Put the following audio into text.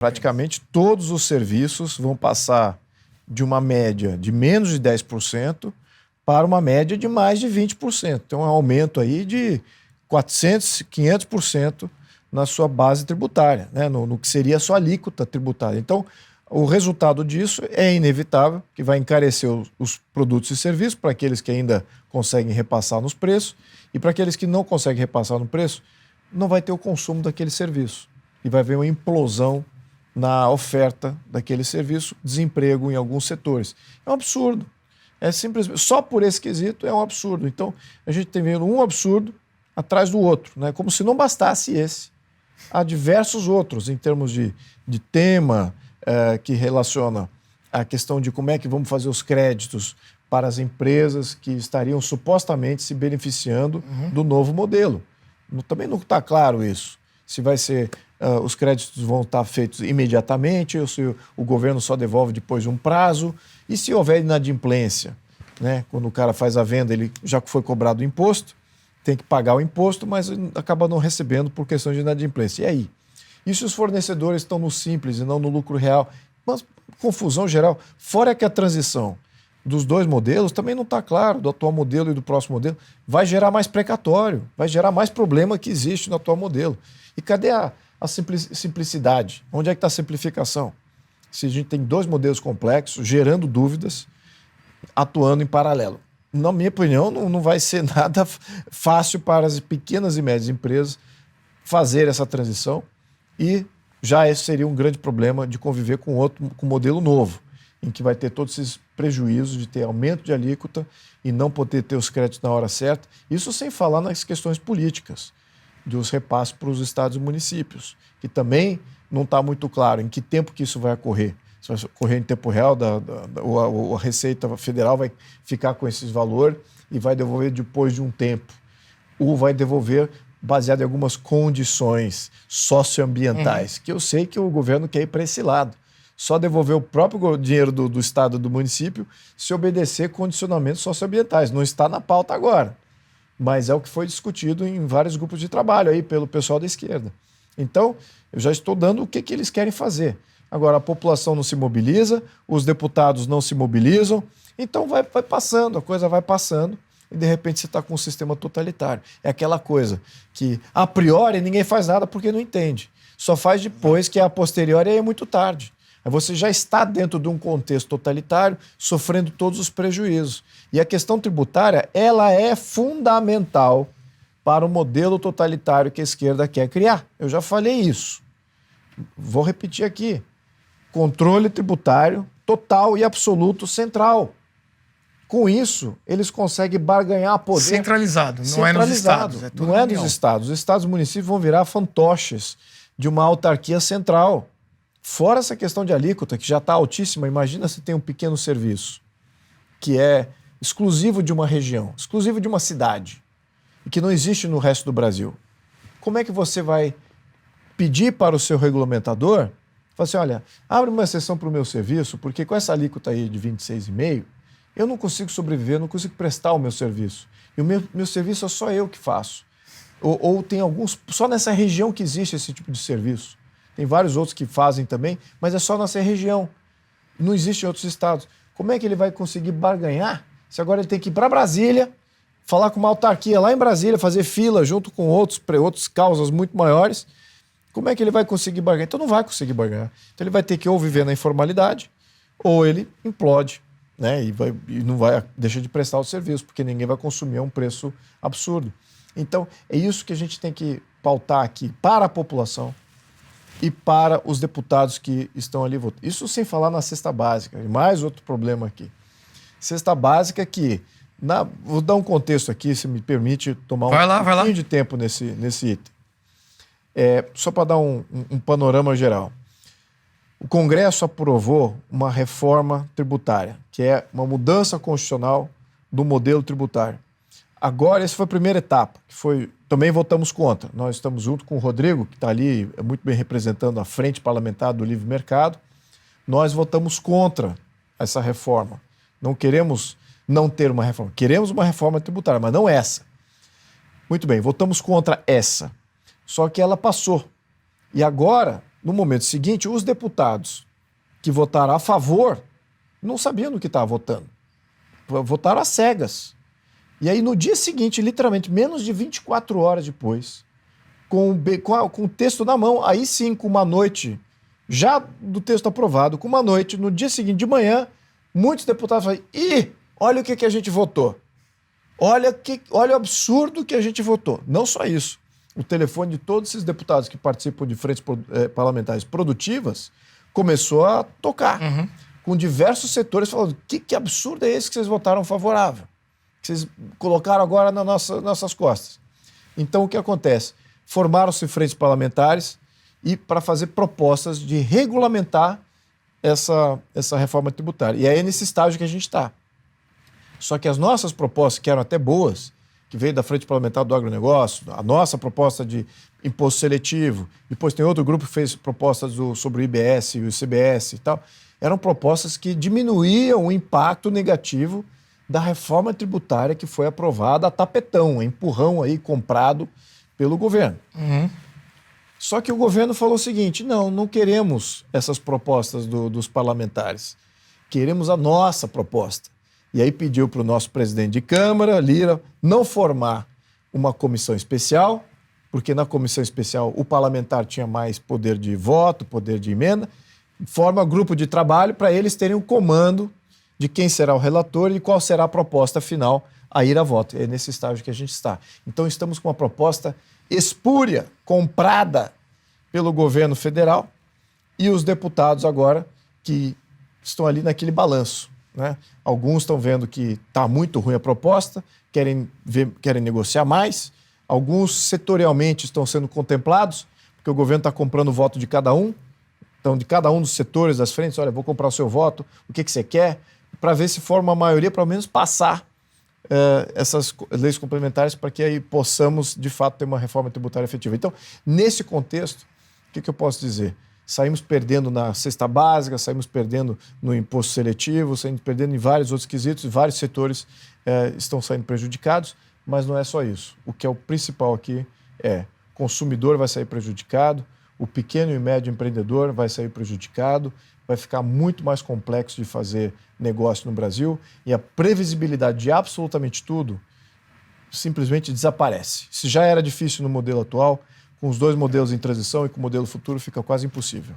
Praticamente todos os serviços vão passar de uma média de menos de 10% para uma média de mais de 20%. Então é um aumento aí de 400%, 500% na sua base tributária, né? no que seria a sua alíquota tributária. Então, o resultado disso é inevitável, que vai encarecer os produtos e serviços para aqueles que ainda conseguem repassar nos preços e para aqueles que não conseguem repassar no preço, não vai ter o consumo daquele serviço e vai haver uma implosão na oferta daquele serviço, desemprego em alguns setores. É um absurdo. É simplesmente, só por esse quesito é um absurdo. Então, a gente tem vendo um absurdo atrás do outro, né? Como se não bastasse esse. Há diversos outros em termos de tema que relaciona a questão de como é que vamos fazer os créditos para as empresas que estariam supostamente se beneficiando do novo modelo. Também não está claro isso. Se vai ser, os créditos vão estar feitos imediatamente, ou se o governo só devolve depois de um prazo, e se houver inadimplência, né? Quando o cara faz a venda, ele já foi cobrado o imposto, tem que pagar o imposto, mas acaba não recebendo por questão de inadimplência. E aí? E se os fornecedores estão no simples e não no lucro real? Uma confusão geral. Fora que a transição dos dois modelos também não está claro, do atual modelo e do próximo modelo, vai gerar mais precatório, vai gerar mais problema que existe no atual modelo. E cadê a simplicidade? Onde é que está a simplificação? Se a gente tem dois modelos complexos, gerando dúvidas, atuando em paralelo. Na minha opinião, não vai ser nada fácil para as pequenas e médias empresas fazer essa transição e já esse seria um grande problema de conviver com um modelo novo, em que vai ter todos esses prejuízos de ter aumento de alíquota e não poder ter os créditos na hora certa. Isso sem falar nas questões políticas, dos repasses para os estados e municípios, que também não está muito claro em que tempo que isso vai ocorrer. Se vai ocorrer em tempo real, a Receita Federal vai ficar com esses valores e vai devolver depois de um tempo. Ou vai devolver baseado em algumas condições socioambientais, que eu sei que o governo quer ir para esse lado. Só devolver o próprio dinheiro do estado, do município, se obedecer condicionamentos socioambientais. Não está na pauta agora, mas é o que foi discutido em vários grupos de trabalho aí pelo pessoal da esquerda. Então, eu já estou dando o que eles querem fazer. Agora, a população não se mobiliza, os deputados não se mobilizam, então vai passando, a coisa vai passando e, de repente, você está com um sistema totalitário. É aquela coisa que, a priori, ninguém faz nada porque não entende. Só faz depois que, a posteriori, aí é muito tarde. Aí você já está dentro de um contexto totalitário, sofrendo todos os prejuízos. E a questão tributária, ela é fundamental para o modelo totalitário que a esquerda quer criar. Eu já falei isso. Vou repetir aqui. Controle tributário total e absoluto central. Com isso, eles conseguem barganhar poder. Centralizado, não é nos estados. É tudo não é nos estados. Os estados e municípios vão virar fantoches de uma autarquia central. Fora essa questão de alíquota, que já está altíssima, imagina se tem um pequeno serviço que é exclusivo de uma região, exclusivo de uma cidade, e que não existe no resto do Brasil. Como é que você vai pedir para o seu regulamentador, falar assim, olha, abre uma exceção para o meu serviço, porque com essa alíquota aí de 26,5%, eu não consigo sobreviver, não consigo prestar o meu serviço. E o meu serviço é só eu que faço. Ou tem alguns, só nessa região que existe esse tipo de serviço. Tem vários outros que fazem também, mas é só nessa região. Não existe em outros estados. Como é que ele vai conseguir barganhar se agora ele tem que ir para Brasília, falar com uma autarquia lá em Brasília, fazer fila junto com outras causas muito maiores? Como é que ele vai conseguir barganhar? Então não vai conseguir barganhar. Então ele vai ter que ou viver na informalidade ou ele implode, né? E não vai deixar de prestar o serviço, porque ninguém vai consumir a um preço absurdo. Então é isso que a gente tem que pautar aqui para a população e para os deputados que estão ali votando. Isso sem falar na cesta básica. E mais outro problema aqui. Cesta básica que... vou dar um contexto aqui, se me permite tomar um pouquinho de tempo nesse item. Só para dar um panorama geral. O Congresso aprovou uma reforma tributária, que é uma mudança constitucional do modelo tributário. Agora, essa foi a primeira etapa, também votamos contra. Nós estamos junto com o Rodrigo, que está ali muito bem representando a frente parlamentar do livre mercado. Nós votamos contra essa reforma. Não queremos não ter uma reforma. Queremos uma reforma tributária, mas não essa. Muito bem, votamos contra essa. Só que ela passou. E agora no momento seguinte, os deputados que votaram a favor não sabiam do que estavam votando. Votaram às cegas. E aí, no dia seguinte, literalmente, menos de 24 horas depois, com o texto na mão, aí sim, com uma noite, já do texto aprovado, com uma noite, no dia seguinte, de manhã, muitos deputados falaram: ih, olha o que a gente votou. Olha o absurdo que a gente votou. Não só isso. O telefone de todos esses deputados que participam de frentes parlamentares produtivas começou a tocar. Com diversos setores falando: que absurdo é esse que vocês votaram favorável? Que vocês colocaram agora nas nossas costas. Então, o que acontece? Formaram-se frentes parlamentares e para fazer propostas de regulamentar essa reforma tributária. E aí é nesse estágio que a gente está. Só que as nossas propostas, que eram até boas, que veio da Frente Parlamentar do Agronegócio, a nossa proposta de imposto seletivo, depois tem outro grupo que fez propostas sobre o IBS e o ICBS e tal, eram propostas que diminuíam o impacto negativo da reforma tributária que foi aprovada a tapetão, a empurrão aí comprado pelo governo. Só que o governo falou o seguinte: não queremos essas propostas dos parlamentares, queremos a nossa proposta. E aí pediu para o nosso presidente de Câmara, Lira, não formar uma comissão especial, porque na comissão especial o parlamentar tinha mais poder de voto, poder de emenda, forma grupo de trabalho para eles terem o comando de quem será o relator e qual será a proposta final a ir a voto. É nesse estágio que a gente está. Então estamos com uma proposta espúria, comprada pelo governo federal, e os deputados agora que estão ali naquele balanço, né? Alguns estão vendo que está muito ruim a proposta, querem negociar mais. Alguns setorialmente estão sendo contemplados, porque o governo está comprando o voto de cada um. Então, de cada um dos setores das frentes: olha, vou comprar o seu voto, o que você quer, para ver se forma uma maioria, pelo menos passar essas leis complementares para que aí possamos, de fato, ter uma reforma tributária efetiva. Então, nesse contexto, o que eu posso dizer? Saímos perdendo na cesta básica, saímos perdendo no imposto seletivo, saímos perdendo em vários outros quesitos, e vários setores estão saindo prejudicados, mas não é só isso. O que é o principal aqui é: o consumidor vai sair prejudicado, o pequeno e médio empreendedor vai sair prejudicado, vai ficar muito mais complexo de fazer negócio no Brasil, e a previsibilidade de absolutamente tudo simplesmente desaparece. Se já era difícil no modelo atual, com os dois modelos em transição e com o modelo futuro fica quase impossível.